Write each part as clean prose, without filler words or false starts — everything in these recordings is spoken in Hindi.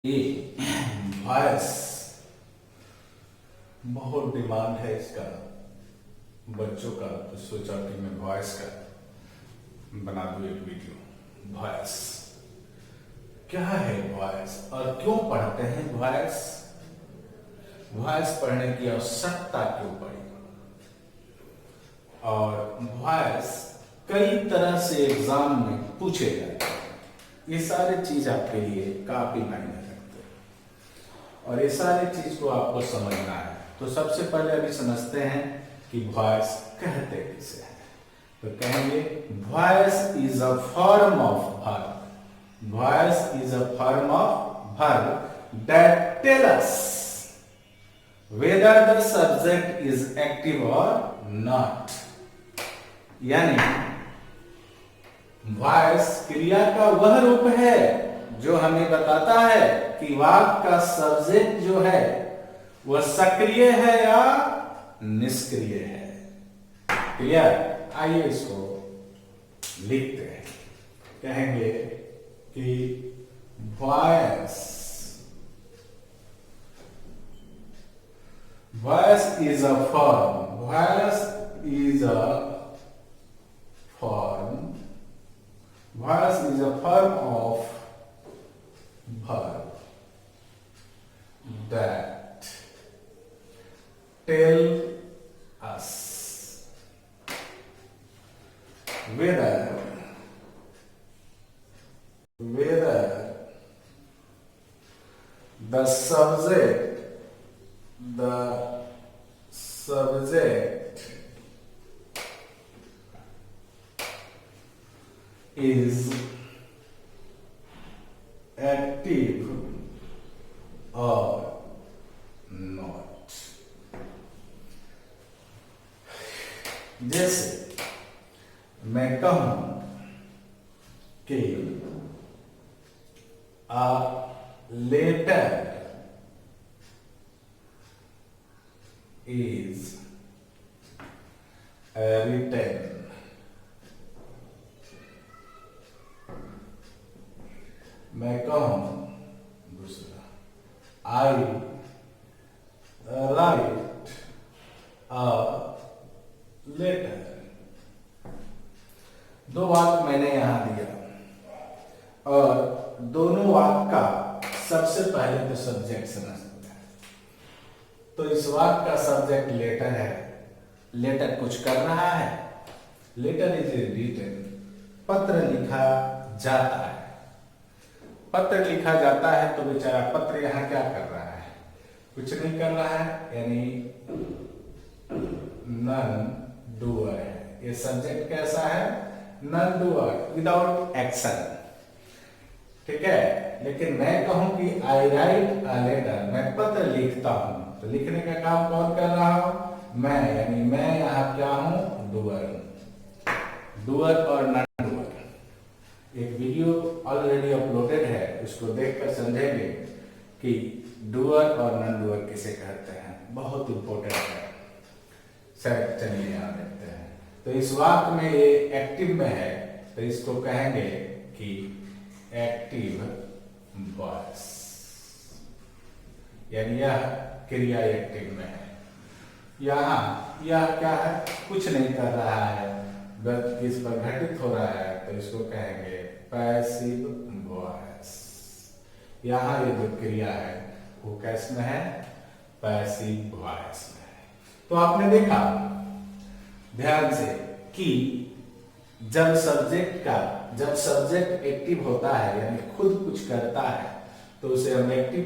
ये वॉयस बहुत डिमांड है इसका बच्चों का, तो सोचा कि मैं वॉयस का बना दूं एक वीडियो। वॉयस क्या है, वॉयस और क्यों पढ़ते हैं वॉयस, वॉयस पढ़ने की आवश्यकता क्यों पड़ी, और वॉयस कई तरह से एग्जाम में पूछे जाते हैं। ये सारे चीज आपके लिए काफी मायने रखते हैं और ये सारी चीज को आपको समझना है। तो सबसे पहले अभी समझते हैं कि वॉयस कहते किसे हैं। तो कहेंगे voice is a form of verb, voice is a form of verb that tell us whether the subject is active और नॉट। यानी वॉयस क्रिया का वह रूप है जो हमें बताता है कि वाक्य का सब्जेक्ट जो है वह सक्रिय है या निष्क्रिय है। क्लियर? आइए इसको लिखते हैं। कहेंगे कि voice voice is a form, voice is a form, voice is a form of verb that tell us whether the subject is active or not। जैसे मैं कहूं कि a letter is written, मैं कहूं दूसरा आई राइट अ लेटर। दो वाक्य मैंने यहां दिया और दोनों वाक्य का सबसे पहले तो सब्जेक्ट समझते हैं। तो इस वाक्य का सब्जेक्ट लेटर है, लेटर कुछ कर रहा है, लेटर इज रिटन, पत्र लिखा जाता है। पत्र लिखा जाता है तो बेचारा पत्र यहां क्या कर रहा है, कुछ नहीं कर रहा है, यानी नन डूअर है। ये सब्जेक्ट कैसा है, नन डूअर, विदाउट एक्शन। ठीक है। लेकिन मैं कहूं कि आई राइट अ लेटर, मैं पत्र लिखता हूं, तो लिखने का काम कौन कर रहा हूं, मैं, यानी मैं यहां क्या हूं, डूअर हूं। डूअर और नन एक वीडियो ऑलरेडी अपलोडेड है, उसको देखकर समझेंगे कि डूअर और नॉन डूअर किसे कहते हैं, बहुत इंपॉर्टेंट है। सर चलिए यहां देखते हैं। तो इस वाक्य में ये एक्टिव में है, तो इसको कहेंगे कि एक्टिव वॉइस, यानी यह क्रिया एक्टिव में है। यहां यह क्या है, कुछ नहीं कर रहा है, किस पर घटित हो रहा है, तो इसको कहेंगे पैसिव वॉइस। यहां ये जो क्रिया है वो कैस में है, पैसिव वॉइस में है। तो आपने देखा ध्यान से कि जब सब्जेक्ट एक्टिव होता है, यानी खुद कुछ करता है, तो उसे हम एक्टिव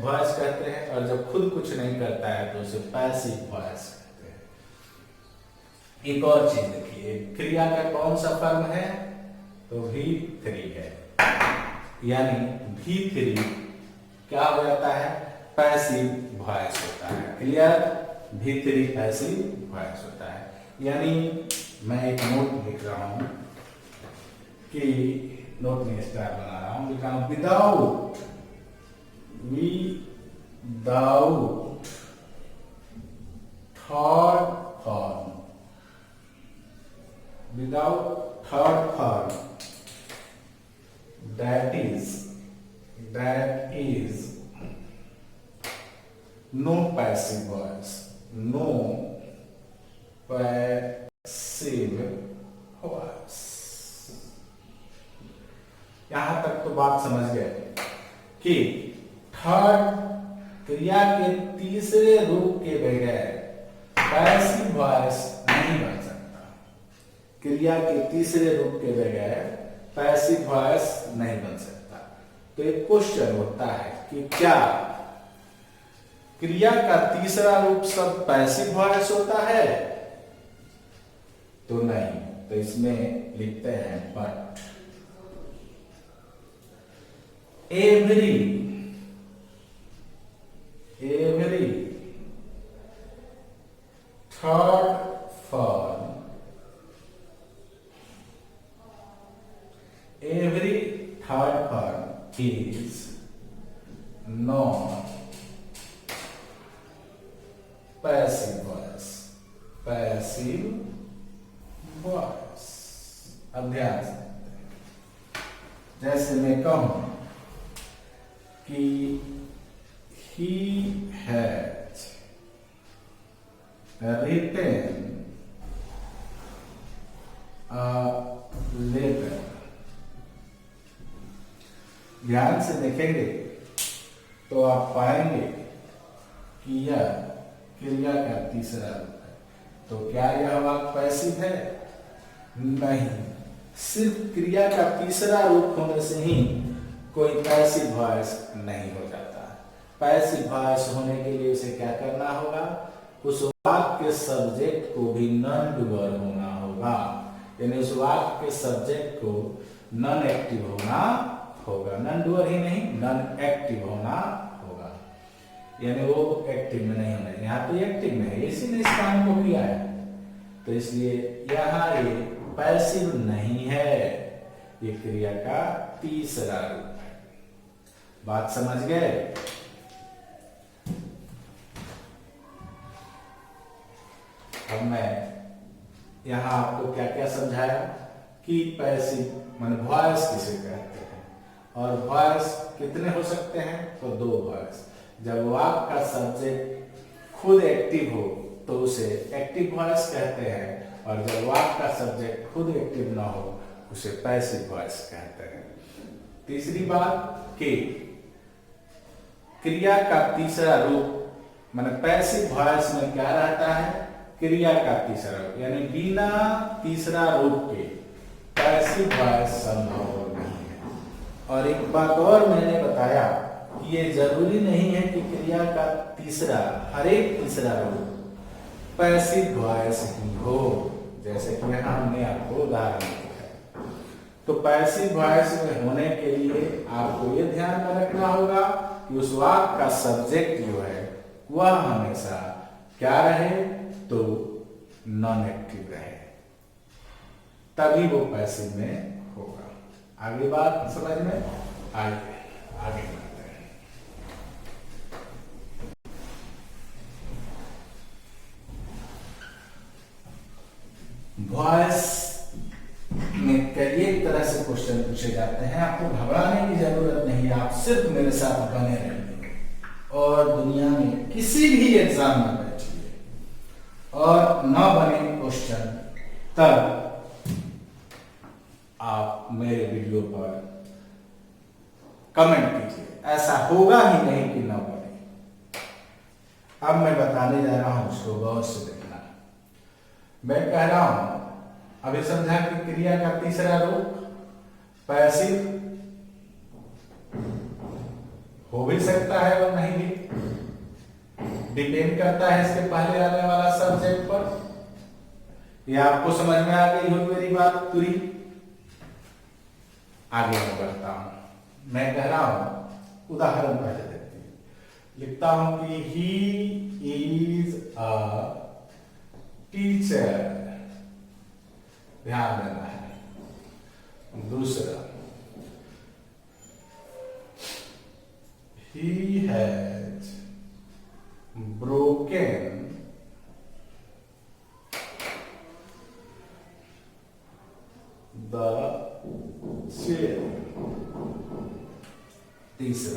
वॉइस कहते हैं, और जब खुद कुछ नहीं करता है तो उसे पैसिव वॉइस कहते हैं। एक और चीज देखिए, क्रिया का कौन सा फॉर्म है, तो V3 है, यानी V3 क्या हो जाता है, पैसिव वॉइस होता है। क्लियर? V3 पैसिव वॉइस होता है। यानी मैं एक नोट लिख रहा हूं कि नोट में स्टार बना रहा हूं, लिखा हूं without third form, without third form, that that is no passive voice, no passive voice। यहां तक तो बात समझ गए कि थर्ड क्रिया के तीसरे रूप के बगैर पैसिव वॉइस नहीं बन सकता। क्रिया के तीसरे रूप के बगैर पैसिव वॉइस नहीं बन सकता। तो एक क्वेश्चन होता है कि क्या क्रिया का तीसरा रूप सब पैसिव वॉइस होता है? तो नहीं। तो इसमें लिखते हैं but every third form, every third form is not passive voice, passive voice। अब ध्यान से जैसे मैं कहूं कि he has written a letter। ध्यान से देखेंगे तो आप पाएंगे कि यह क्रिया का तीसरा रूप है। तो क्या यह वाक्य पैसिव है? नहीं। सिर्फ क्रिया का तीसरा रूप होने से ही कोई पैसिव वॉइस नहीं हो जाता। पैसिव वॉइस होने के लिए उसे क्या करना होगा? उस वाक्य के सब्जेक्ट को भी नॉन डूअर होना होगा, यानी उस वाक्य के सब्जेक्ट को नॉन एक्टिव होना होगा। नॉन डूअर ही नहीं, नॉन एक्टिव होना होगा, यानी वो एक्टिव में नहीं होना। यहाँ तो एक्टिव में है, इसी ने इस काम को किया है। तो इसलिए यहाँ ये पैसिव नहीं है, ये क्रिया का तीसरा रूप है। बात समझ गए? अब मैं यहाँ आपको क्या क्या समझाया कि पैसिव माने वॉइस किसे कहते हैं, और वॉइस कितने हो सकते हैं? तो दो वॉइस। जब वाक्य का सब्जेक्ट खुद एक्टिव हो तो उसे एक्टिव वॉइस कहते हैं, और जब वाक्य का सब्जेक्ट खुद एक्टिव ना हो उसे पैसिव वॉइस कहते हैं। तीसरी बात कि क्रिया का तीसरा रूप माने पैसिव वॉइस में क्या रहता है? क्रिया का तीसरा रूप, यानी बिना तीसरा रूप के पैसिव वॉइस संभव नहीं है। और एक बात और मैंने बताया कि ये जरूरी नहीं है कि क्रिया का तीसरा हर एक तीसरा रूप पैसिव वॉइस ही हो। जैसे कि यहाँ हमने आपको उदाहरण दिया है। तो पैसिव वॉइस में होने के लिए आपको ये ध्यान में रखना होगा कि उस वाक्य का सब्जेक्ट जो है वह हमेशा क्या रहे? तो नॉन एक्टिव रहे, तभी वो पैसिव में होगा। आगे बात समझ में आगे बढ़ते हैं। वॉइस में कई तरह से क्वेश्चन पूछे जाते हैं। आपको घबराने की जरूरत नहीं है, आप सिर्फ मेरे साथ बने रहिए और दुनिया में किसी भी एग्जाम में बैठिए और न बने क्वेश्चन तब आप मेरे वीडियो पर कमेंट कीजिए। ऐसा होगा ही नहीं कि न बने। अब मैं बताने जा रहा हूं, उसको गौर से देखना। मैं कह रहा हूं, अभी समझा कि क्रिया का तीसरा रूप पैसिव हो भी सकता है और नहीं भी, डिपेंड करता है इसके पहले आने वाला सब्जेक्ट पर। यह आपको समझ में आ गई होगी मेरी बात पूरी? आगे मैं बढ़ता हूं। मैं कह रहा हूं, उदाहरण पहले देखते हैं। लिखता हूं कि ही इज अ टीचर। ध्यान देना है। दूसरा, he has broken the chair। तीसरा,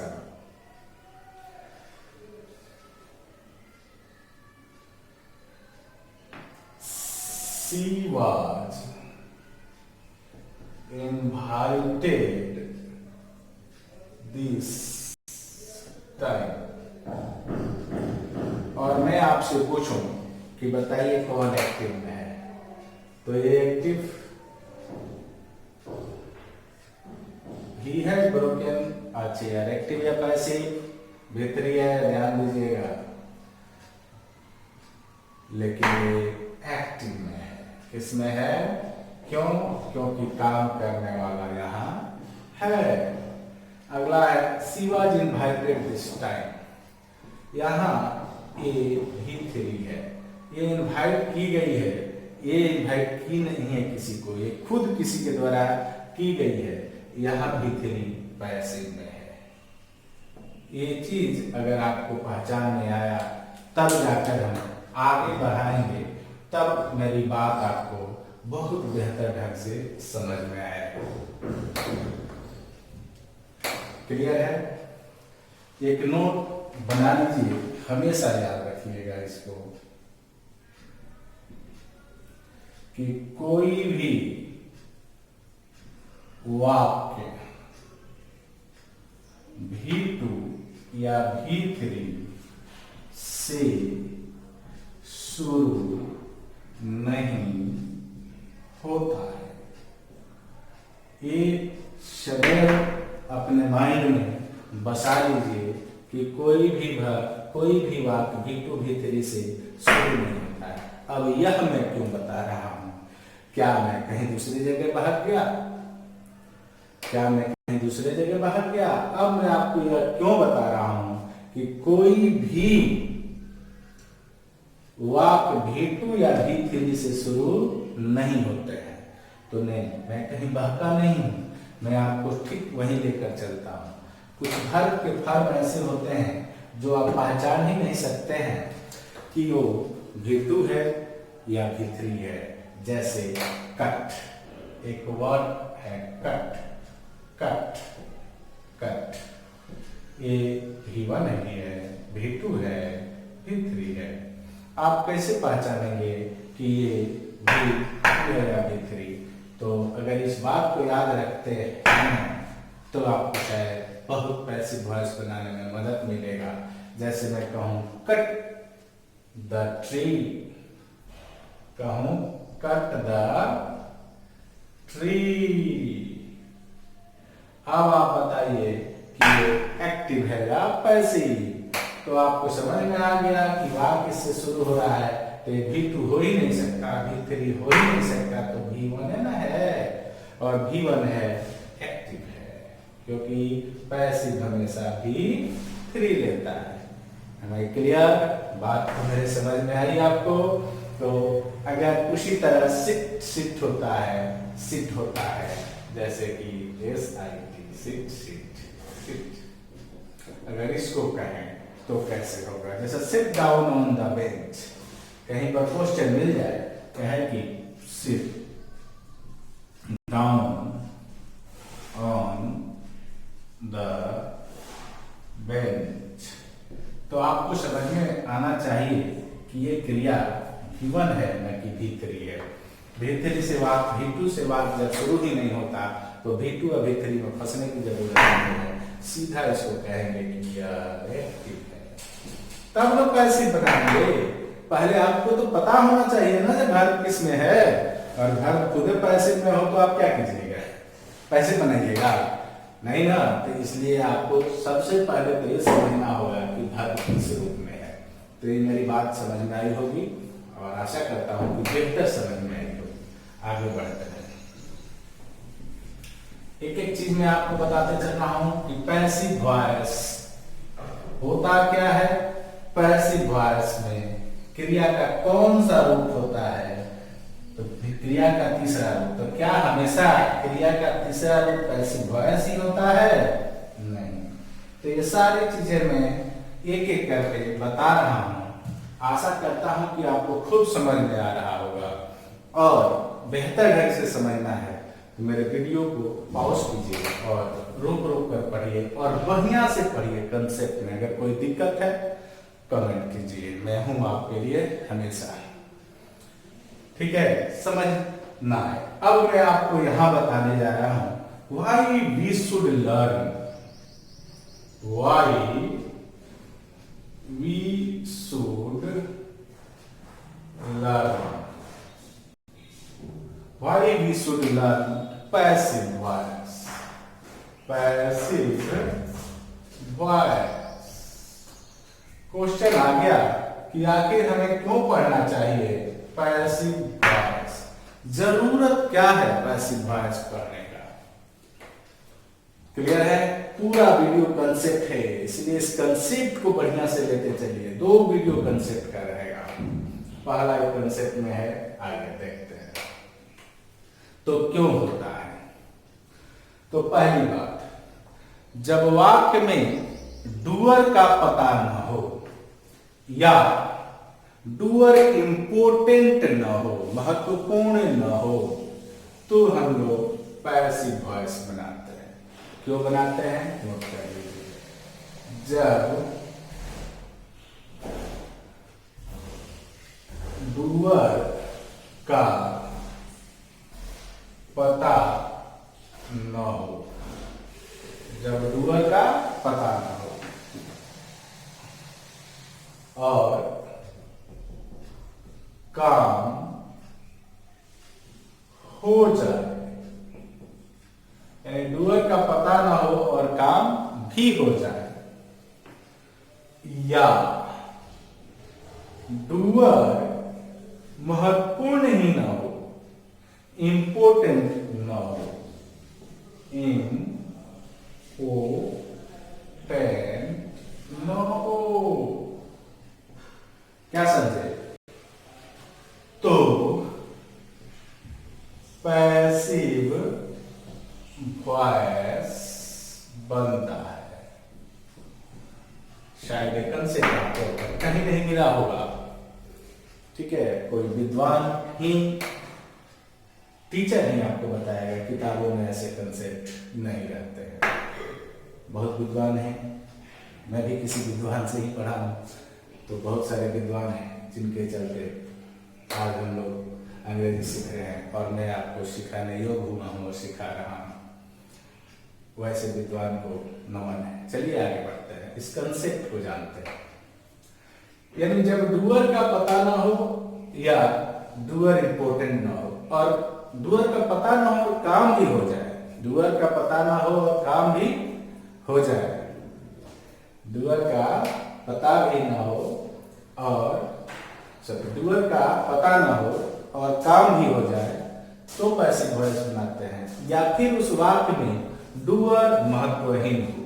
she was invited this time। और मैं आपसे पूछूं कि बताइए कौन एक्टिव में है, तो ये एक्टिव ही है ब्रोकन अ चेयर। एक्टिव या पैसिव, बेहतरी है, ध्यान दीजिएगा, लेकिन ये एक्टिव में है। किसमें है? क्यों? क्योंकि काम करने वाला यहाँ है। अगला है she was invited this time. यहाँ ये ही थ्री है, ये इनवाइट की गई है, ये इनवाइट की नहीं है किसी को, ये खुद किसी के द्वारा की गई है। यहाँ भी थ्री पैसिव में है। ये चीज अगर आपको पहचान में आया तब जाकर हम आगे बढ़ाएंगे, तब मेरी बात आपको बहुत बेहतर ढंग से समझ में आएगा। क्लियर है? एक नोट बना लीजिए, हमेशा याद रखिएगा इसको कि कोई भी वाक्य V2 या V3 से शुरू नहीं होता है। ये सदैव अपने माइंड में बसा लीजिए कि कोई भी वाक्य V2 V3 से शुरू नहीं होता है। अब यह मैं क्यों बता रहा हूं? क्या मैं कहीं दूसरी जगह भाग गया? क्या मैं कहीं दूसरे जगह भाग गया? अब मैं आपको यह क्यों बता रहा हूं कि कोई भी वाक्य V2 या V3 से शुरू नहीं होते हैं। तो नहीं, मैं कहीं बहका नहीं हूं, मैं आपको ठीक वहीं लेकर चलता हूं। कुछ वर्ब के फॉर्म ऐसे होते हैं जो आप पहचान ही नहीं सकते हैं कि वो V2 है या V3 है। जैसे कट, एक वर्ड है कट, कट, कट, ये V1 है, V2 है, V3 है। आप कैसे पहचानेंगे कि ये V2 है या V3? तो अगर इस बात को याद रखते हैं तो आपको शायद बहुत पैसिव वॉइस बनाने में मदद मिलेगा। जैसे मैं कहूं कट द ट्री, कहूं कट द ट्री। अब आप बताइए कि ये एक्टिव है या पैसिव? तो आपको समझ में आ गया कि वाक्य इससे शुरू हो रहा है तो V2 हो ही नहीं सकता, V3 हो ही नहीं सकता, तो V1 है ना, है, और V1 है, एक्टिव है, क्योंकि पैसिव हमेशा V3 लेता है। हमें क्लियर? बात तो मेरे समझ में आई आपको? तो अगर उसी तरह सिट होता है, सिट होता है, जैसे कि SIT, सिट, अगर इसको कहें तो कैसे होगा? जैसे sit down on the bench, कहीं पर क्वेश्चन मिल जाए, कहे कि sit down on the bench, तो आपको समझ में आना चाहिए कि ये क्रिया V1 है न कि V3 है। V3 से वाक्य, V2 से वाक्य जब शुरू ही नहीं होता तो V2 और V3 में फंसने की जरूरत नहीं है, सीधा इसको कहेंगे कि यह एक्टिव है। तब लोग पैसिव बनाएंगे। पहले आपको तो पता होना चाहिए ना जब वर्ब किस में है, और वर्ब खुद पैसिव में हो तो आप क्या कीजिएगा? पैसिव बनाइएगा? नहीं ना। तो इसलिए आपको सबसे पहले तो ये समझना होगा कि वर्ब किस रूप में है। तो ये मेरी बात समझ में आई होगी और आशा करता हूं कि बेहतर समझ में आई होगी। आगे बढ़ते हैं, एक एक चीज मैं आपको बताते चल रहा हूं कि पैसिव वॉइस होता क्या है। पैसिव वॉइस में क्रिया का कौन सा रूप होता है? तो क्रिया का तीसरा रूप। तो क्या हमेशा क्रिया का तीसरा रूप पैसिव वॉइस ही होता है? नहीं। तो ये सारी चीजें मैं एक एक करके बता रहा हूं। आशा करता हूं कि आपको खूब समझ में आ रहा होगा, और बेहतर ढंग से समझना है तो मेरे वीडियो को पॉज कीजिए और रोक रोक कर पढ़िए और बढ़िया से पढ़िए कंसेप्ट में। अगर कोई दिक्कत है कमेंट कीजिए, मैं हूं आपके लिए हमेशा। ठीक है, समझना है। अब मैं आपको यहां बताने जा रहा हूं why we should learn, why we should learn, why we should learn passive voice, passive voice. Question आ गया कि आखिर हमें क्यों पढ़ना चाहिए पैसिव वॉइस, जरूरत क्या है पैसिव वॉइस पढ़ने का। क्लियर है, पूरा वीडियो कंसेप्ट है, इसलिए इस कंसेप्ट को बढ़िया से लेते चलिए। 2 वीडियो कंसेप्ट का रहेगा, पहला एक कंसेप्ट में है, आगे देखते हैं। तो क्यों होता है, तो पहली बात, जब वाक्य में डूअर का पता न हो या डूअर इंपोर्टेंट न हो, महत्वपूर्ण न हो, तो हम लोग पैसिव वॉइस बनाते हैं। क्यों बनाते हैं, नोट कर लीजिए। जब डूअर का पता न हो, जब डूअर का पता न हो और काम हो जाए, यानी डूअर का पता ना हो और काम भी हो जाए, या डूअर महत्वपूर्ण ही ना हो, इंपोर्टेंट ना हो, न हो, क्या समझे, तो पैसिव वॉइस बनता है। शायद एक कंसेप्ट आपको कहीं नहीं मिला होगा, ठीक है, कोई विद्वान ही, टीचर ही आपको बताएगा, किताबों में ऐसे कंसेप्ट नहीं रहते हैं। बहुत विद्वान हैं, मैं भी किसी विद्वान से ही पढ़ा हूं, तो बहुत सारे विद्वान हैं जिनके चलते आज हम लोग अंग्रेजी सीख रहे हैं और मैं आपको सिखाने योग्य हुआ हूं और सिखा रहा हूं। वैसे विद्वान को नमन है। चलिए आगे बढ़ते हैं, इस कंसेप्ट को जानते हैं। यानी जब डूअर का पता ना हो या डूअर इंपोर्टेंट ना हो, और डूअर का पता ना हो और काम भी हो जाए, डूअर का पता ना हो और काम भी हो जाए, डूअर का पता भी ना हो और डूअर का पता ना हो और काम भी हो जाए, तो पैसिव वॉइस बनाते हैं। या फिर उस वाक्य में डूअर महत्वहीन हो,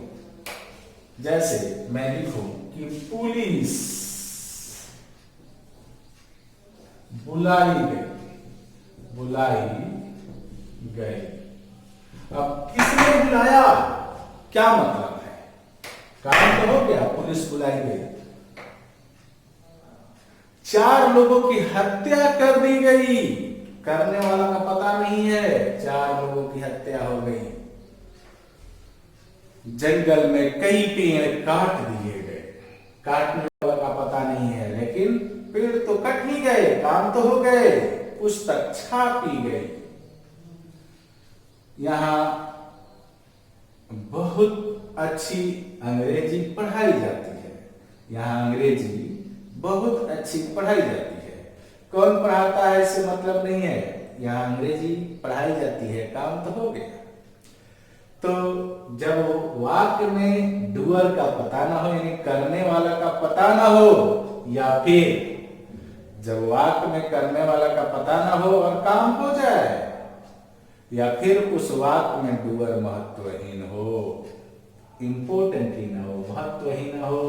जैसे मैं लिखूं कि पुलिस बुलाई गई। अब किसने बुलाया, क्या मतलब है, काम तो हो गया, पुलिस बुलाई गई। 4 लोगों की हत्या कर दी गई, करने वाला का पता नहीं है, 4 लोगों की हत्या हो गई। जंगल में कई पेड़ काट दिए गए, काटने वाला का पता नहीं है, लेकिन पेड़ तो कट ही गए, काम तो हो गए, पुस्तक छापी गई। यहां बहुत अच्छी अंग्रेजी पढ़ाई जाती है, यहां अंग्रेजी बहुत अच्छी पढ़ाई जाती है। कौन पढ़ाता है इससे मतलब नहीं है, यहां अंग्रेजी पढ़ाई जाती है, काम तो हो गया। तो जब वाक्य में डूअर का पता ना हो, यानी करने वाला का पता ना हो, या फिर जब वाक्य में करने वाला का पता ना हो और काम हो जाए, या फिर उस वाक्य में डूअर महत्वहीन हो, इंपोर्टेंट ही ना हो, महत्वहीन हो,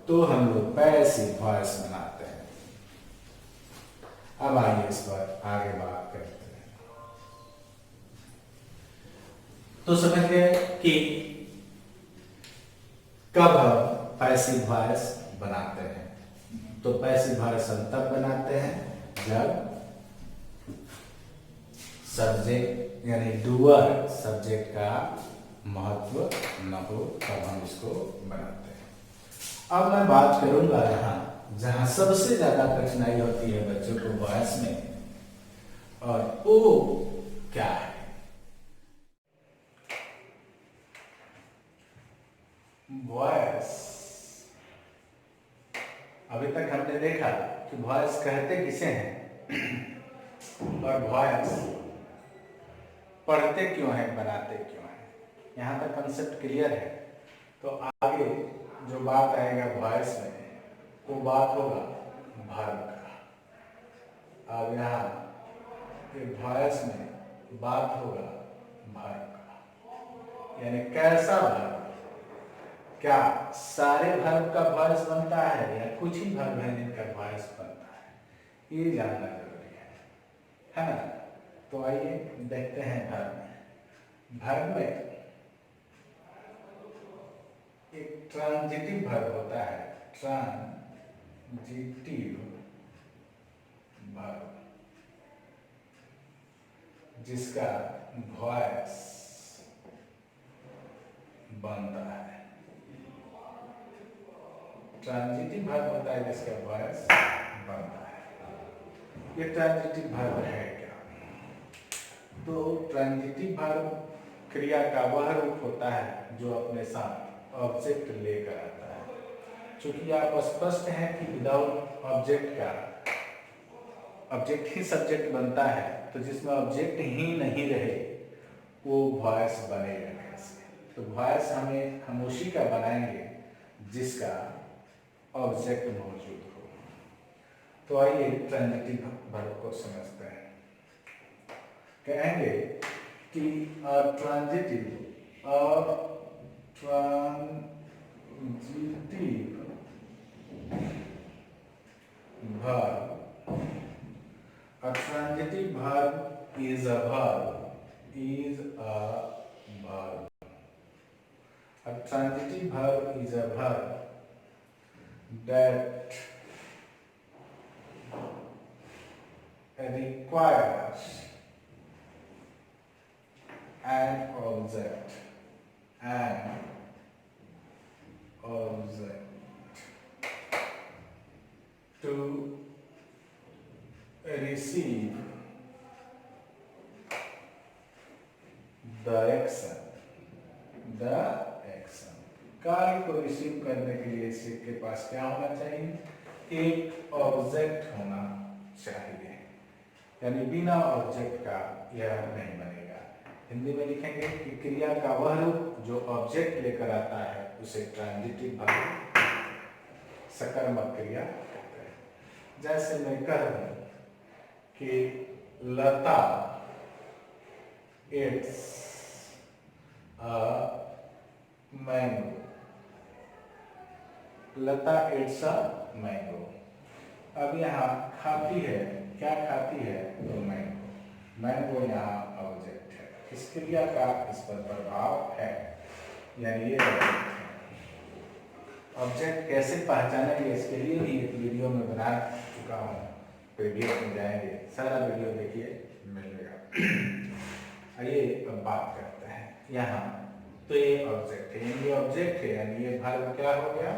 तो हम लोग पैसिव वॉइस बनाते हैं। अब आइए इस पर आगे बात करते हैं। तो समझ गए कि कब हम पैसिव वॉइस बनाते हैं। तो पैसिव वॉइस हम तब बनाते हैं जब सब्जेक्ट यानी डूअर सब्जेक्ट का महत्व न हो, तब हम इसको बनाते हैं। अब मैं बात करूंगा यहाँ जहां सबसे ज्यादा कठिनाई होती है बच्चों को वॉइस में, और ओ क्या है? वॉइस। अभी तक हमने देखा कि वॉइस कहते किसे हैं और वॉइस पढ़ते क्यों है, बनाते क्यों है। यहाँ तक कंसेप्ट क्लियर है। तो आगे जो बात आएगा वॉइस में, वो बात होगा वर्ब का। अब यहाँ वॉइस में बात होगा वर्ब का, यानी कैसा वर्ब। क्या सारे वर्ब का वॉइस बनता है या कुछ ही वर्ब है जिनका वॉइस बनता है, ये जानना जरूरी है ना। तो आइए देखते हैं वर्ब में। वर्ब में एक ट्रांजिटिव वर्ब होता है, ट्रांजिटिव वर्ब, जिसका वॉइस बनता है। ट्रांजिटिव वर्ब होता है जिसका वॉइस बनता है। ये ट्रांजिटिव वर्ब है क्या? तो ट्रांजिटिव वर्ब क्रिया का वह रूप होता है जो अपने साथ ऑब्जेक्ट लेकर आता है। क्योंकि आप स्पष्ट है कि विदाउट ऑब्जेक्ट का ऑब्जेक्ट ही सब्जेक्ट बनता है, तो जिसमें ऑब्जेक्ट ही नहीं रहे वो वॉइस बनेगा कैसे? तो वॉइस हम उसी का बनाएंगे जिसका ऑब्जेक्ट मौजूद हो। तो आइए ट्रांजिटिव वर्ब को समझते हैं। कहेंगे कि transitive verb, a transitive verb is a verb, a transitive verb is a verb that requires an object to receive the action। कार्य को रिसीव करने के लिए इसके पास क्या होना चाहिए? एक ऑब्जेक्ट होना चाहिए, यानी बिना ऑब्जेक्ट का यह नहीं बनेगा। हिंदी में लिखेंगे कि क्रिया का वह रूप जो ऑब्जेक्ट लेकर आता है उसे ट्रांजिटिव वर्ब, सकर्मक क्रिया कहते हैं। जैसे मैं कह दूं कि Lata it's a mango, Lata it's a mango. अब यहाँ खाती है, क्या खाती है? तो मैंगो। मैंगो यहाँ ऑब्जेक्ट है, इस क्रिया का इस पर प्रभाव है, यानी ये ऑब्जेक्ट कैसे पहचानेंगे इसके लिए भी एक वीडियो में बना चुका हूँ, पीडीएफ में जाएंगे, सारा वीडियो देखिए मिलेगा। आइए अब बात करते हैं यहाँ। तो ये ऑब्जेक्ट है, ये ऑब्जेक्ट है, यानी ये वर्ब क्या हो गया?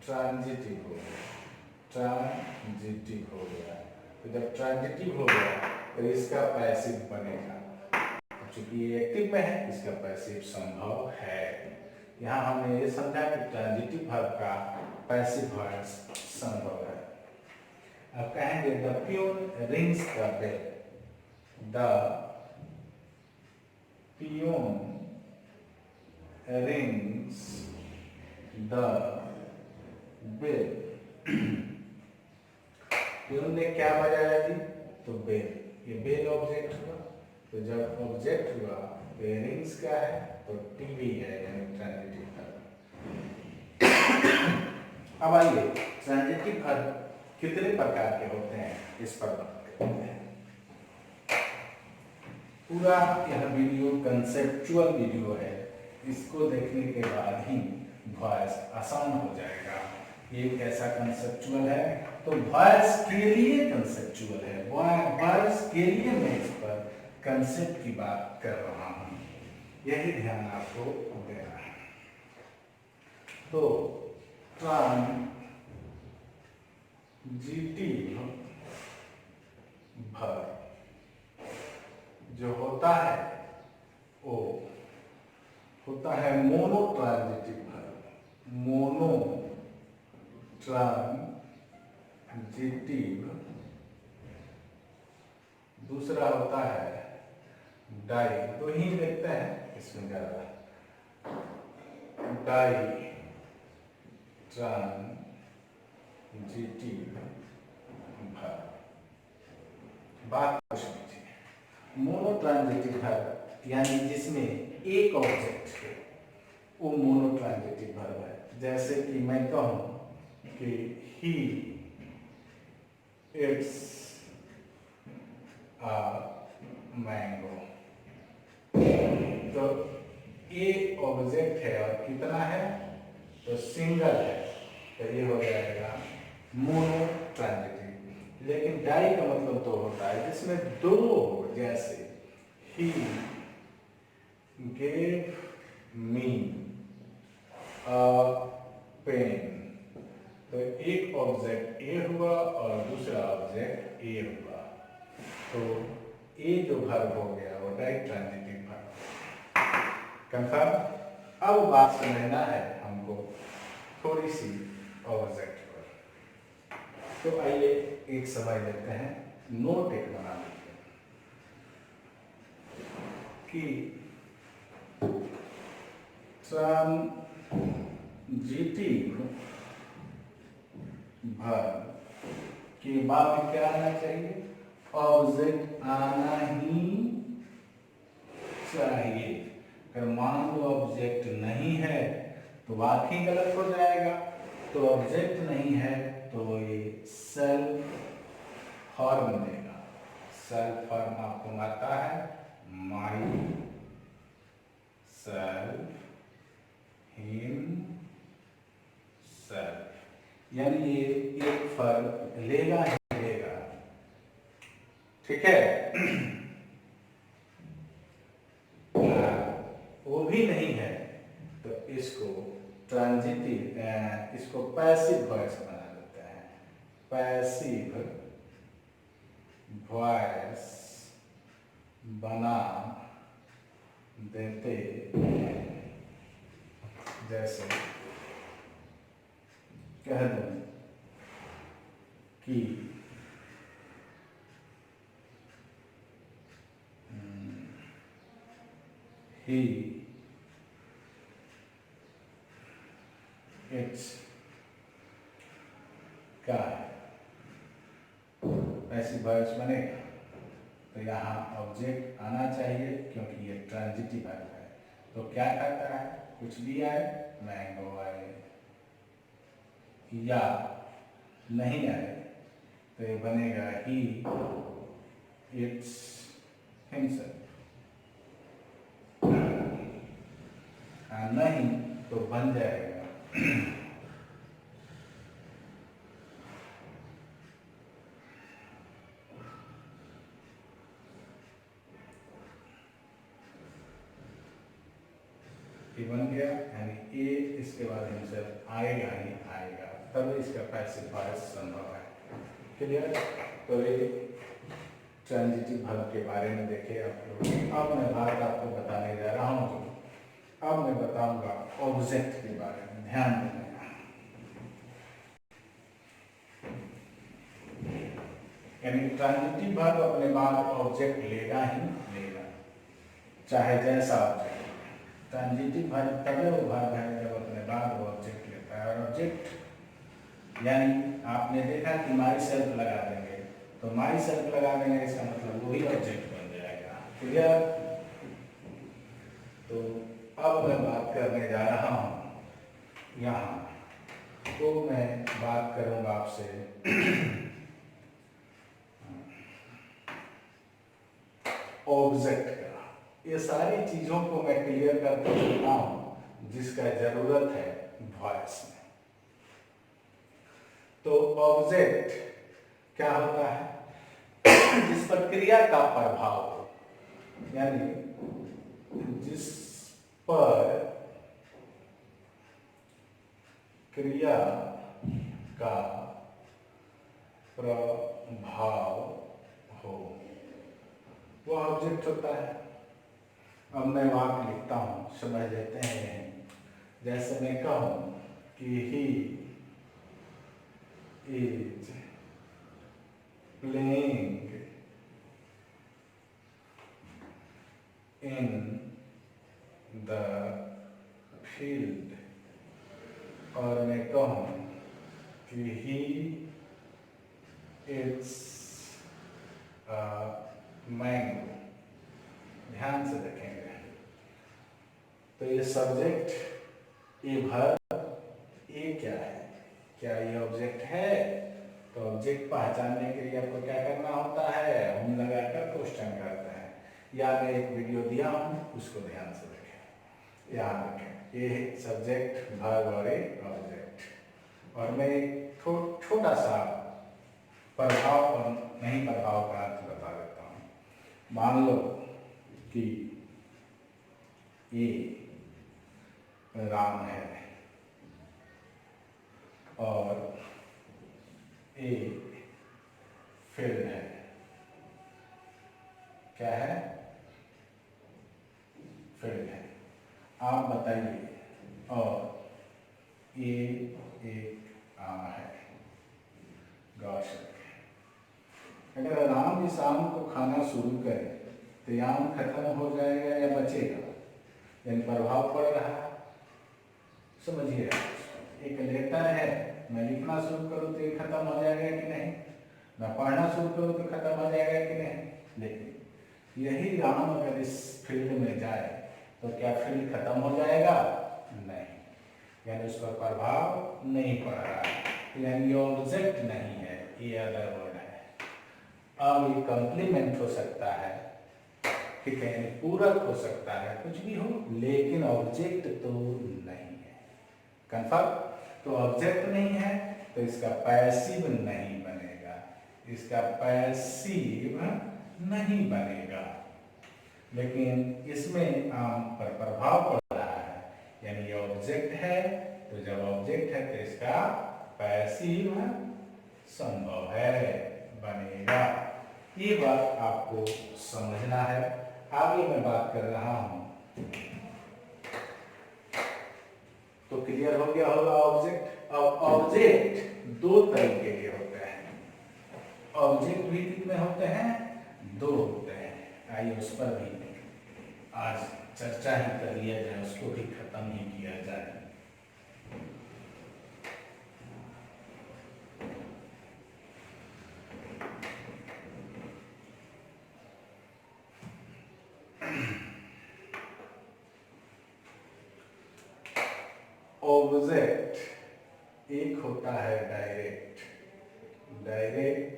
ट्रांजिटिव हो गया, ट्रांजिटिव हो गया। तो जब ट्रांजिटिव हो गया तो इसका पैसिव बनेगा। चूंकि ये एक्टिव में है, इसका पैसिव संभव है। यहाँ हमने ये समझा कि ट्रांजिटिव वर्ब का पैसिव वॉइस संभव है। अब कहेंगे the peon rings the bell, the peon rings the bell। Peon ने क्या बजाया जी? तो बेल, ये बेल ऑब्जेक्ट हुआ। तो जब ऑब्जेक्ट हुआ तो रिंग्स क्या है? तो टीवी है, यानी ट्रांजिटिव वर्ब। अब आइए ट्रांजिटिव वर्ब कितने प्रकार के होते हैं इस पर बात करते हैं। पूरा यह वीडियो कंसेप्चुअल वीडियो है, इसको देखने के बाद ही वॉइस आसान हो जाएगा। ये कैसा कंसेप्चुअल है? तो वॉइस के लिए कंसेप्चुअल है, वॉइस के लिए मैं इस पर कंसेप्ट की बात कर रहा हूँ, यही ध्यान आपको देना है। तो ट्रांजिटिव वर्ब जो होता है वो होता है mono transitive verb. Mono transitive, दूसरा होता है डाई, दो ही देखते हैं इसमें ज्यादा, डाई ट्रांजिटिव वर्ब। बात को समझिए, मोनो ट्रांजिटिव वर्ब यानी जिसमें एक ऑब्जेक्ट है वो मोनो ट्रांजिटिव वर्ब है। जैसे कि मैं कहूं कि ही इट्स अ मैंगो, तो ये ऑब्जेक्ट है और कितना है, तो सिंगल है, तो ये हो जाएगा मोनो ट्रांजिटिव। लेकिन डाई का मतलब तो होता है जिसमें दो, जैसे ही gave me a pen, तो एक ऑब्जेक्ट ए हुआ और दूसरा ऑब्जेक्ट ए हुआ, तो ए जो वर्ब हो गया वो डाई ट्रांजिटिव वर्ब। कंफर्म? अब बात समझना है हमको थोड़ी सी ऑब्जेक्ट पर, तो आइए एक समझ लेते हैं, नोट एक बना लेते हैं कि ट्रांजिटिव वर्ब के बाद में क्या आना चाहिए, ऑब्जेक्ट आना ही चाहिए। अगर मान लो ऑब्जेक्ट नहीं है तो वाक्य गलत हो जाएगा। तो ऑब्जेक्ट नहीं है तो ये सेल्फ फॉर्म देगा। सेल्फ फॉर्म आपको आता है, माई सेल्फ, हिम सेल्फ, यानी ये एक फॉर्म लेगा ही लेगा। ठीक है? वो भी नहीं है तो इसको ट्रांजिटिव, इसको पैसिव वॉइस बना देते हैं। पैसिव वॉइस बना देते हैं। जैसे कह दो कि he इट्स क्या है, ऐसी वॉइस बनेगा तो यहाँ ऑब्जेक्ट आना चाहिए क्योंकि ये ट्रांजिटिव वर्ब है। तो क्या करता है, कुछ भी आए, मैंगो आए या नहीं आए तो ये बनेगा ही इट्स हिमसेल्फ, नहीं तो बन जाएगा ये बन गया, यानी ए इसके बाद हिमसेल्फ आएगा ही आएगा, तब इसका पैसिव वॉइस संभव है। क्लियर? तो ये ट्रांजिटिव वर्ब के बारे में देखे आप लोग। अब मैं बात आपको बताने जा रहा हूँ, अब मैं बताऊंगा ऑब्जेक्ट के बारे में, ध्यान देना। यानी ट्रांजिटिव वर्ब अपने बाद ऑब्जेक्ट लेगा ही लेगा, चाहे जैसा ऑब्जेक्ट। ट्रांजिटिव वर्ब तभी वो वर्ब है जब अपने बाद वो ऑब्जेक्ट लेता है। और ऑब्जेक्ट यानी आपने देखा कि माई सेल्फ लगा देंगे, तो माई सेल्फ लगा देंगे इसका मतलब वही ऑब्जेक्ट बन जाएगा। क्लियर? तो अब मैं बात करने जा रहा हूं यहाँ, तो मैं बात करूंगा आपसे ऑब्जेक्ट का। ये सारी चीजों को मैं क्लियर करके देता हूं जिसका जरूरत है वॉइस में। तो ऑब्जेक्ट क्या होता है, जिस पर क्रिया का प्रभाव हो, यानी जिस पर क्रिया का प्रभाव हो, वो ऑब्जेक्ट होता है। अब मैं वाक्य लिखता हूँ, समझ लेते हैं। जैसे मैं कहूँ कि he is playing in the field, और मैं कहूँ कि ही इट्स मैंगो। ध्यान से देखेंगे तो ये सब्जेक्ट, ये वर्ब, ये क्या है? क्या ये ऑब्जेक्ट है? तो ऑब्जेक्ट पहचानने के लिए आपको क्या करना होता है? हम लगाकर क्वेश्चन करते हैं। या मैं एक वीडियो दिया हूँ, उसको ध्यान से देखें, याद रखें। ये सब्जेक्ट, वर्ब और एक ऑब्जेक्ट। और मैं एक छोटा सा प्रभाव और नहीं प्रभाव का अर्थ बता देता हूँ। मान लो कि ये राम है और ये फील्ड है। क्या है? फील्ड है। आप बताइए। और ये एक आम है। गौर से अगर राम इस आम को खाना शुरू करे तो ये आम खत्म हो जाएगा या बचेगा? यानी प्रभाव पड़ रहा है। समझिए, एक लेटर है, मैं लिखना शुरू करूँ तो ये खत्म हो जाएगा कि नहीं? मैं पढ़ना शुरू करूँ तो खत्म हो जाएगा कि नहीं? देखिए, यही राम अगर इस फील्ड में जाए तो क्या फील्ड खत्म हो जाएगा? नहीं, यानी उस पर प्रभाव नहीं पड़ रहा है, यानी ये ऑब्जेक्ट नहीं है, ये अदर वर्ड है। अब ये कॉम्प्लीमेंट हो सकता है, ठीक है, यानी पूरक हो सकता है, कुछ भी हो, लेकिन ऑब्जेक्ट तो नहीं है। कंफर्म? तो ऑब्जेक्ट नहीं है तो इसका पैसिव नहीं बनेगा, इसका पैसिव नहीं बनेगा। लेकिन इसमें आम पर प्रभाव पड़ रहा है, यानी ये ऑब्जेक्ट है। तो जब ऑब्जेक्ट है तो इसका पैसिव संभव है, बनेगा। ये बात आपको समझना है। आगे मैं बात कर रहा हूं तो क्लियर हो गया होगा ऑब्जेक्ट। अब ऑब्जेक्ट दो तरीके के होते हैं। ऑब्जेक्ट भी कितने होते हैं? दो होते हैं। आइए उस पर भी आज चर्चा ही कर लिया जाए, उसको भी खत्म ही किया जाए। ऑब्जेक्ट एक होता है डायरेक्ट, डायरेक्ट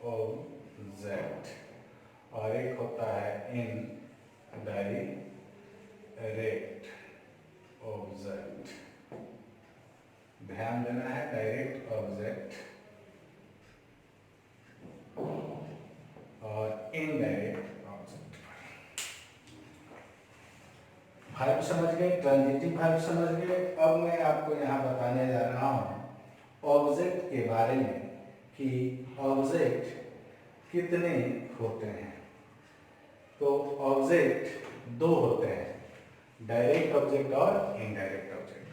ऑब्जेक्ट, और एक होता है इनडायरेक्ट ऑब्जेक्ट। ध्यान देना है, डायरेक्ट ऑब्जेक्ट और इनडायरेक्ट ऑब्जेक्ट। वर्ब समझ गए, ट्रांजिटिव वर्ब समझ गए। अब मैं आपको यहाँ बताने जा रहा हूँ ऑब्जेक्ट के बारे में कि ऑब्जेक्ट कितने होते हैं। तो ऑब्जेक्ट दो होते हैं, डायरेक्ट ऑब्जेक्ट और इनडायरेक्ट ऑब्जेक्ट।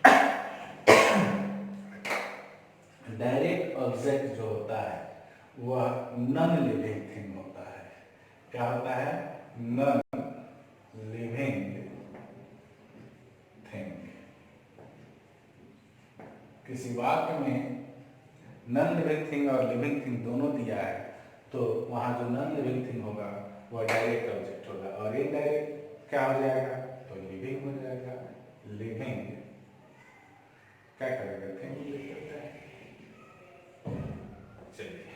डायरेक्ट ऑब्जेक्ट जो होता है वह नॉन लिविंग थिंग होता है। क्या होता है? Non living thing. किसी वाक्य में नॉन लिविंग थिंग और लिविंग थिंग दोनों दिया है तो वहां जो नॉन लिविंग थिंग होगा वह डायरेक्ट ऑब्जेक्ट होगा, और इनडायरेक्ट क्या हो जाएगा? तो लिविंग हो जाएगा। लिविंग क्या करेगा? थिंग लिख सकते हैं। चलिए,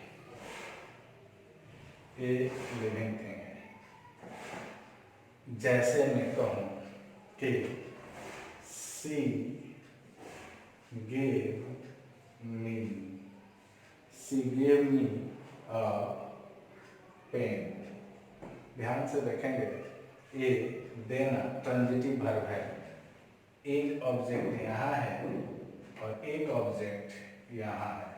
ये लिविंग थिंग है। जैसे मैं कहूं कि सी gave me, she gave me a pen। ध्यान से देखेंगे, ये देना ट्रांजिटिव वर्ब है। एक ऑब्जेक्ट यहाँ है और एक ऑब्जेक्ट यहाँ है।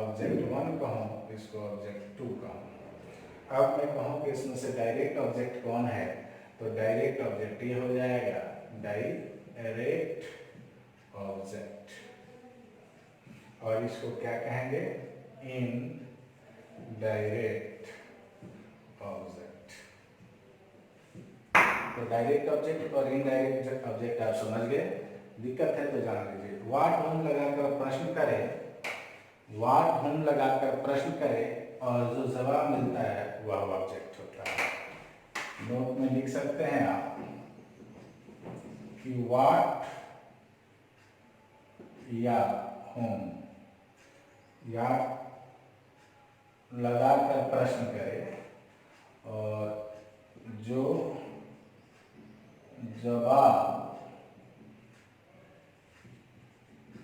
ऑब्जेक्ट 1 कहूँ, इसको ऑब्जेक्ट 2 कहूँ। अब मैं कहूँ कि इसमें से डायरेक्ट ऑब्जेक्ट कौन है, तो डायरेक्ट ऑब्जेक्ट ये हो जाएगा, डायरेक्ट ऑब्जेक्ट, और इसको क्या कहेंगे, इन डायरेक्ट ऑब्जेक्ट। तो डायरेक्ट ऑब्जेक्ट और इनडायरेक्ट ऑब्जेक्ट आप समझ गए, दिक्कत है तो जान लीजिए। व्हाट होम लगाकर प्रश्न करें, व्हाट होम लगाकर प्रश्न करें और जो जवाब मिलता है वह ऑब्जेक्ट होता है। नोट में लिख सकते हैं आप कि व्हाट या होम या लगाकर प्रश्न करें और जो जवाब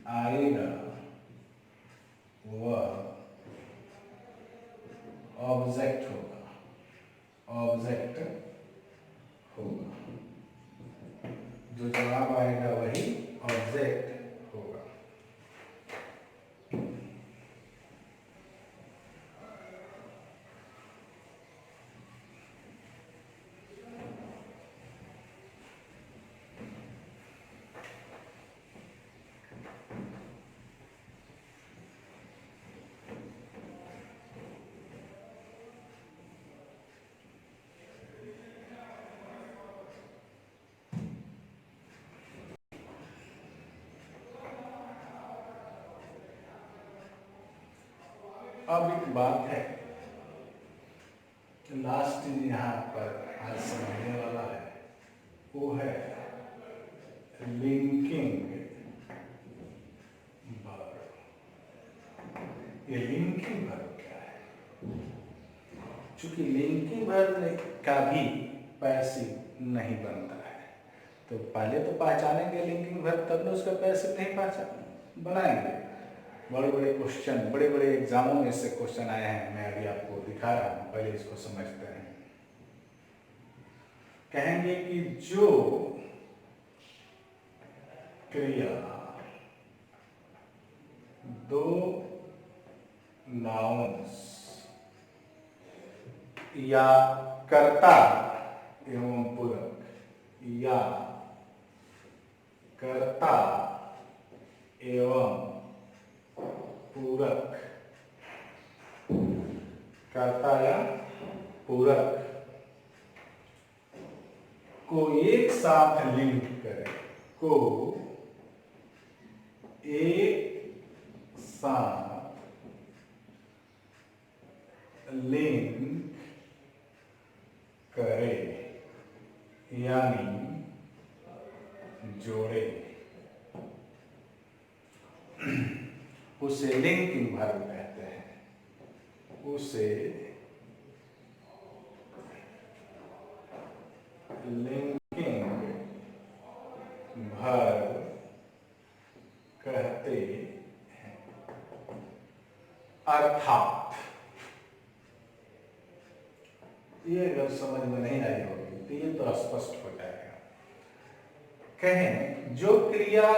आएगा वह ऑब्जेक्ट होगा, ऑब्जेक्ट होगा, जो जवाब आएगा वही ऑब्जेक्ट होगा। अब एक बात है, लास्ट यहाँ पर आज समझने वाला है, वो है लिंकिंग वर्ब। ये लिंकिंग वर्ब क्या है? चूंकि लिंकिंग वर्ब का भी पैसिव नहीं बनता है, तो पहले तो पहचानेंगे लिंकिंग वर्ब, तब ना उसका पैसिव नहीं पहचान बनाएंगे। बड़े बड़े क्वेश्चन, बड़े बड़े एग्जामों में से क्वेश्चन आए हैं, मैं अभी आपको दिखा रहा हूं, पहले इसको समझते हैं। कहेंगे कि जो क्रिया दो नाउन्स या कर्ता एवं पूरक या कर्ता एवं पूरक, कर्ता या पूरक को एक साथ लिंक करें, को एक साथ लिंक करे यानी जोड़े, उसे लिंकिंग वर्ब कहते हैं। उसे लिंकिंग वर्ब कहते हैं। अर्थात ये अगर समझ में नहीं आई होगी तो ये तो स्पष्ट हो जाएगा। कहें जो क्रिया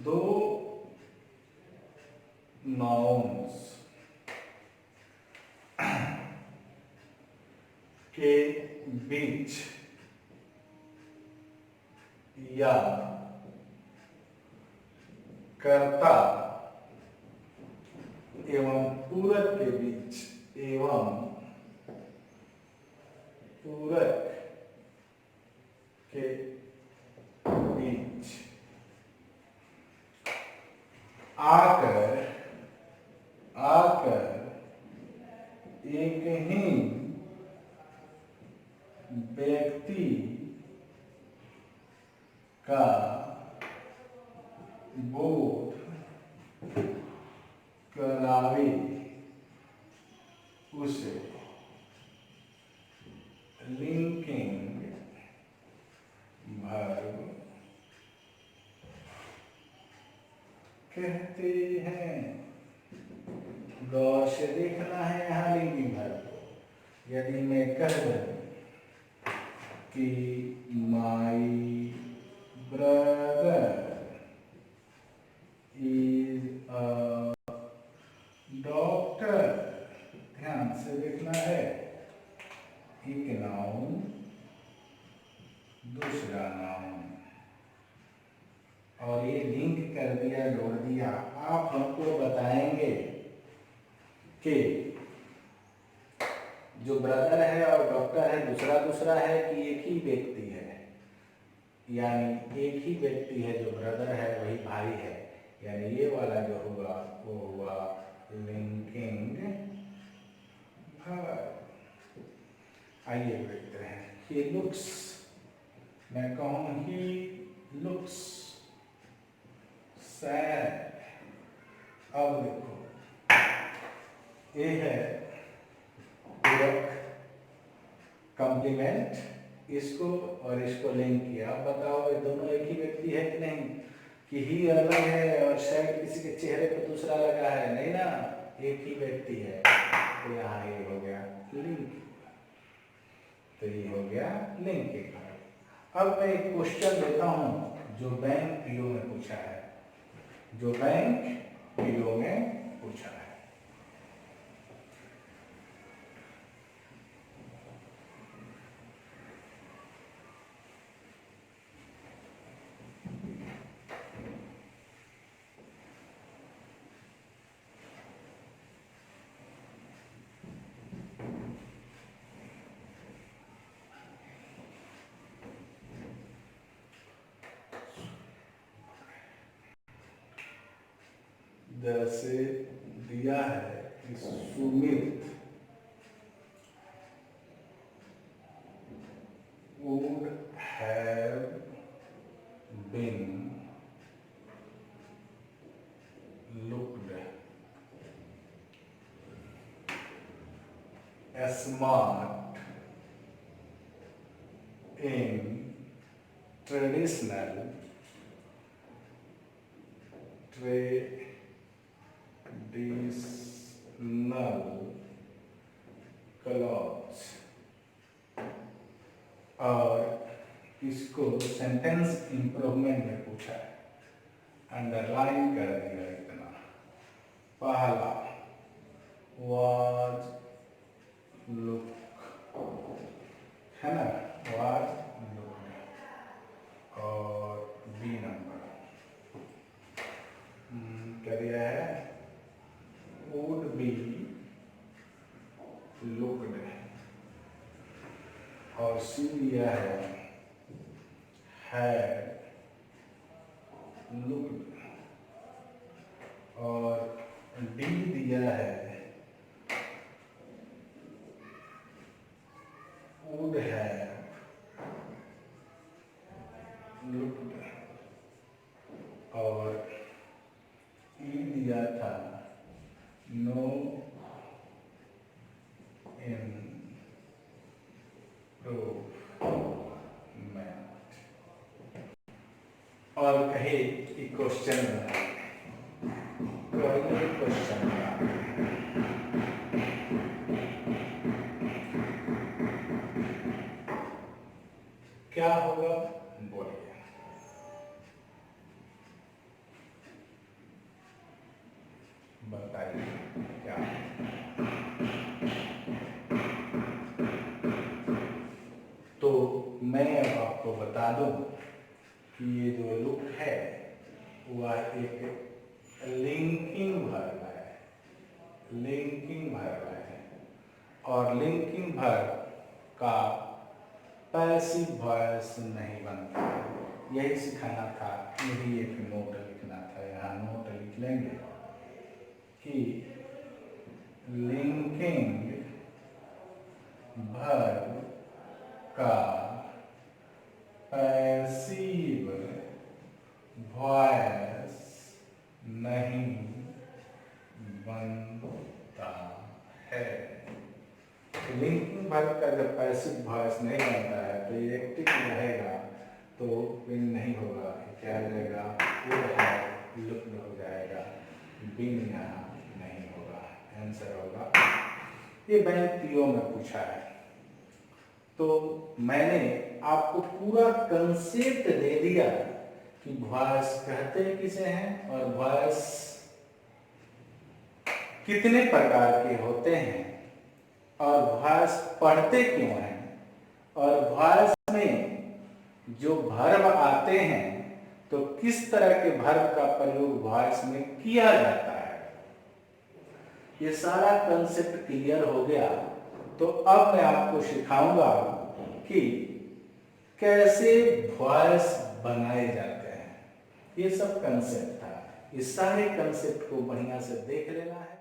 दो नाउन्स के बीच या कर्ता एवं पूरक के बीच एवं पूरक के बीच आकर एक ही व्यक्ति का बोध करावे उसे लिंकिंग वर्ब कहते हैं। गौर से देखना है यहाँ लिंकिंग वर्ब को। यदि मैं कह दूं कि माई ब्रदर इज दूसरा नाउन, और ये लिंक कर दिया, जोड़ दिया। आप हमको बताएंगे कि जो ब्रदर है और डॉक्टर है दूसरा दूसरा है कि एक ही व्यक्ति है? यानी एक ही व्यक्ति है, जो ब्रदर है वही भाई है, यानी ये वाला जो होगा वो हुआ लिंकिंग वर्ब। आइए देखते हैं। ही लुक्स, मैं कहूँ ही लुक्स सैड। अब देखो, ये है पूरक कॉम्प्लीमेंट, इसको और इसको लिंक किया। अब बताओ ये दोनों एक ही व्यक्ति है कि नहीं? कि ही अलग है और सैड किसी के चेहरे पर दूसरा लगा है? नहीं ना, एक ही व्यक्ति है। तो यहाँ ये हो गया लिंक, तो ये हो गया लिंकिंग। अब मैं एक क्वेश्चन देता हूँ जो बैंक पीओ में पूछा है, जो बैंक पीओ में पूछा है। जैसे दिया है कि Sumit would have been looked smart in traditional clothes। और इसको सेंटेंस इंप्रूवमेंट में पूछा है, अंडरलाइन कर दिया इतना। पहला वाज लुक, है ना, वाज लुक। और बी नंबर क्या दिया है? Would be looked. और सी दिया है हैड लुक्ड। और डी दिया है would have looked। और ई दिया था नो इम्प्रूवमेंट। और कहे कि क्वेश्चन क्वेश्चन क्या होगा? बोलिए। बताइए क्या? तो मैं अब आपको बता दूं कि ये जो लुक है वह एक लिंकिंग वर्ब है, लिंकिंग वर्ब है। और लिंकिंग वर्ब का पैसिव वॉइस नहीं बनता है। यही सिखाना था, यही एक नोट लिखना था। यहाँ नोट लिख लेंगे कि लिंकिंग वर्ब का पैसिव वॉइस नहीं बनता है। लिंकिंग वर्ब का जब पैसिव वॉइस नहीं बनता है तो ये एक्टिव रहेगा, तो विन नहीं होगा। क्या रहेगा? वुड हैव लुक्ड हो जाएगा, बिन यहाँ नहीं होगा। आंसर होगा ये बैंक पीओ में पूछा है। तो मैंने आपको पूरा कंसेप्ट दे दिया कि वॉइस कहते किसे हैं और वॉइस कितने प्रकार के होते हैं और वॉइस पढ़ते क्यों हैं और वॉइस में जो वर्ब आते हैं तो किस तरह के वर्ब का प्रयोग वॉइस में किया जाता है। ये सारा कंसेप्ट क्लियर हो गया तो अब मैं आपको सिखाऊंगा कि कैसे वॉइस बनाए जाते हैं। ये सब कंसेप्ट था, इस सारे कंसेप्ट को बढ़िया से देख लेना है।